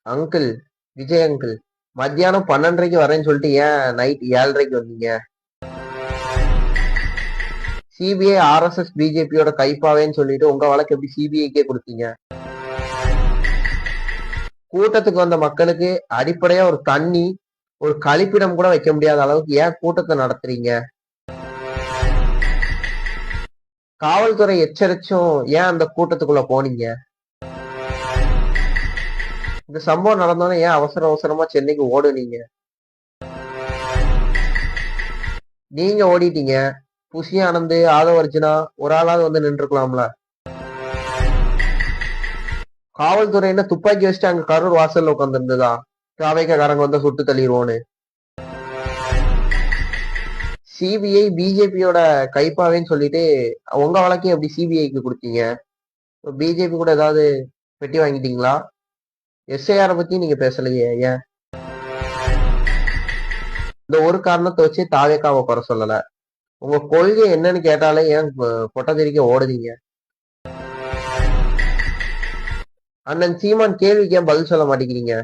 Uncle, Vijay uncle, மத்தியானம் 12:30க்கு வரேன்னு சொல்லிட்டு ஏன் நைட் 7:30க்கு வந்தீங்க? சிபிஐ ஆர்எஸ்எஸ் பிஜேபியோட கைப்பாவேன்னு சொல்லிட்டு உங்க வழக்கு எப்படி சிபிஐக்கே கொடுத்தீங்க? கூட்டத்துக்கு வந்த மக்களுக்கு அடிப்படையா ஒரு தண்ணி, ஒரு கழிப்பிடம் கூட வைக்க முடியாத அளவுக்கு ஏன் கூட்டத்தை நடத்துறீங்க? காவல்துறை எச்சரிச்சும் ஏன் அந்த கூட்டத்துக்குள்ள போனீங்க? இந்த சம்பவம் நடந்தோன்னே ஏன் அவசர அவசரமா சென்னைக்கு ஓடுனீங்க? நீங்க ஓடிட்டீங்க. புஷி ஆனந்த், ஆதவ் அர்ஜுனா ஒரு ஆளாவது வந்து நின்றுக்கலாம்ல. காவல்துறையின துப்பாக்கி வச்சுட்டு அங்க கரூர் வாசல்ல உட்காந்துருந்ததா? தாவேக்காரங்க வந்து சுட்டு தள்ளிடுவோன்னு. சிபிஐ பிஜேபியோட கைப்பாவேன்னு சொல்லிட்டு உங்க வழக்கையும் எப்படி சிபிஐக்கு கொடுத்தீங்க? பிஜேபி கூட ஏதாவது பெட்டி வாங்கிட்டீங்களா? எஸ்ஐஆரை பத்தி நீங்க பேசலையே ஏன்? இந்த ஒரு காரணத்தை வச்சு தாவேக்காவை குறை சொல்லல. உங்க கொள்கை என்னன்னு கேட்டாலே ஏன் பொட்டத்தெரிக்க ஓடுதீங்க? அண்ணன் சீமான் கேள்விக்கு ஏன் பதில் சொல்ல மாட்டேங்கிறீங்க?